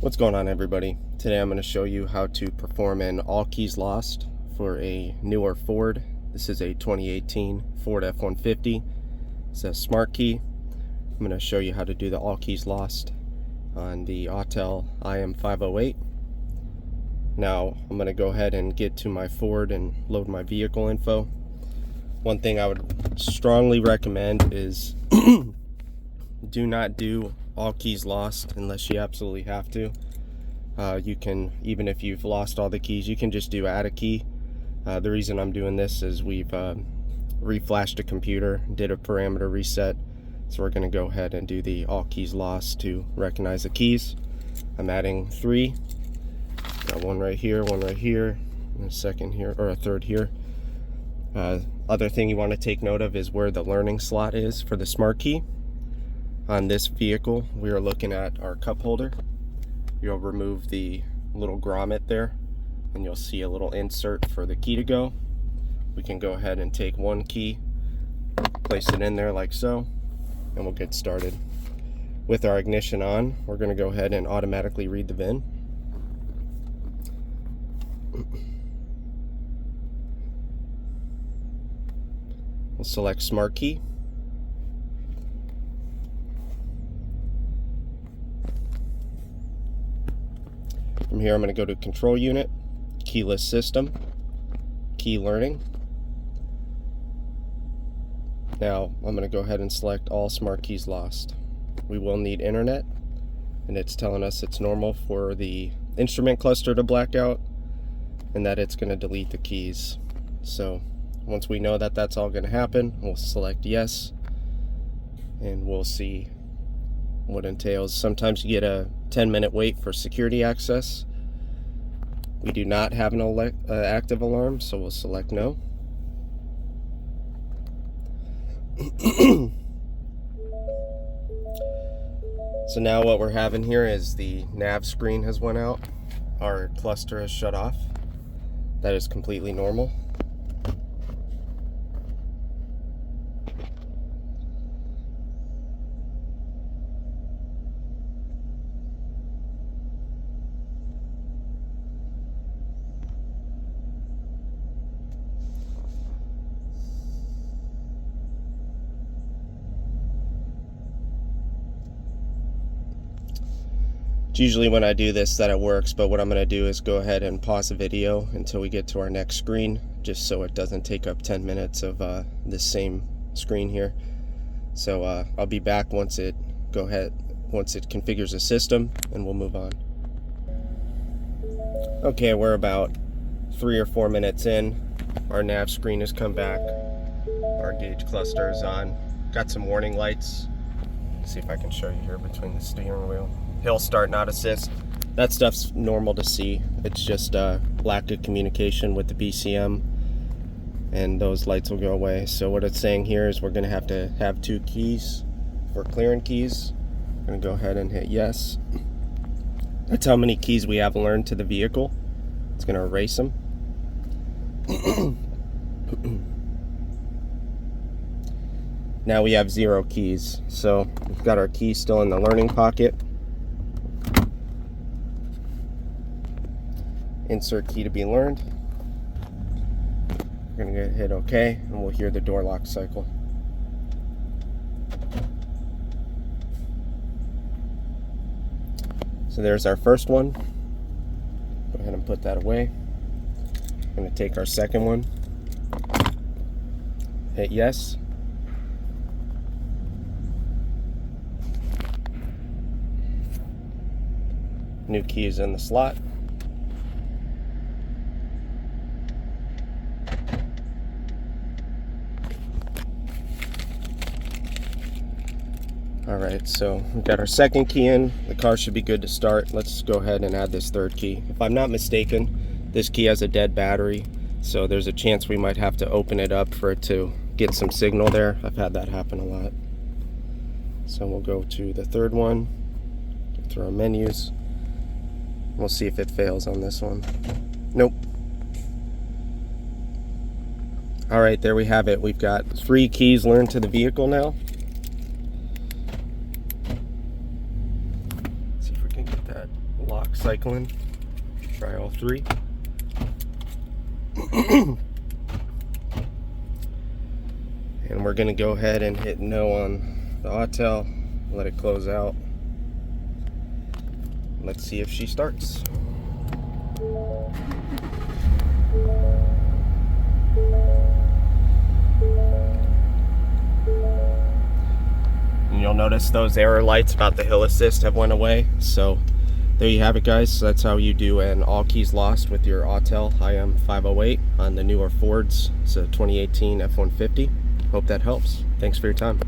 What's going on, everybody? Today I'm going to show you how to perform an all keys lost for a newer Ford. This is a 2018 Ford F-150. It's a smart key. I'm going to show you how to do the all keys lost on the AUTEL IM508. Now I'm going to go ahead and get to my Ford and load my vehicle info. One thing I would strongly recommend is do not do all keys lost unless you absolutely have to. You can, even if you've lost all the keys, you can just do add a key. The reason I'm doing this is we've reflashed a computer, did a parameter reset, so we're going to go ahead and do the all keys lost to recognize the keys. I'm adding 3. Got one right here, and a second here, or a third here. Other thing you want to take note of is where the learning slot is for the smart key. On this vehicle, we are looking at our cup holder. You'll remove the little grommet there, and you'll see a little insert for the key to go. We can go ahead and take one key, place it in there like so, and we'll get started. With our ignition on, we're going to go ahead and automatically read the VIN. We'll select smart key. From here, I'm going to go to control unit, keyless system, key learning. Now I'm going to go ahead and select all smart keys lost. We will need internet, and it's telling us it's normal for the instrument cluster to black out and that it's going to delete the keys. So once we know that that's all going to happen, we'll select yes, and we'll see what entails. Sometimes you get a 10-minute wait for security access. We do not have an active alarm, so we'll select no. So now what we're having here is the nav screen has went out. Our cluster has shut off. That is completely normal. It's usually when I do this that it works, but what I'm going to do is go ahead and pause the video until we get to our next screen, just so it doesn't take up 10 minutes of this same screen here. So I'll be back once it configures the system, and we'll move on. Okay, we're about 3 or 4 minutes in. Our nav screen has come back. Our gauge cluster is on. Got some warning lights. Let's see if I can show you here between the steering wheel. Hill start not assist. That stuff's normal to see. It's just lack of communication with the BCM, and those lights will go away. So what it's saying here is we're going to have 2 keys for clearing keys. I'm going to go ahead and hit yes. That's how many keys we have learned to the vehicle. It's going to erase them. Now we have 0 keys. So we've got our key still in the learning pocket. Insert key to be learned. We're going to hit OK, and we'll hear the door lock cycle. So there's our first one. Go ahead and put that away. I'm going to take our second one. Hit yes. New key is in the slot. Alright, so we've got our second key in. The car should be good to start. Let's go ahead and add this third key. If I'm not mistaken, this key has a dead battery, so there's a chance we might have to open it up for it to get some signal there. I've had that happen a lot. So we'll go to the third one, get through our menus. We'll see if it fails on this one. Nope. Alright, there we have it. We've got 3 keys learned to the vehicle now. Let's see if we can get that lock cycling. Try all three. And we're going to go ahead and hit no on the AUTEL, let it close out. Let's see if she starts. And you'll notice those error lights about the hill assist have went away. So there you have it, guys. So that's how you do an all keys lost with your AUTEL IM508 on the newer Fords. It's a 2018 F-150. Hope that helps. Thanks for your time.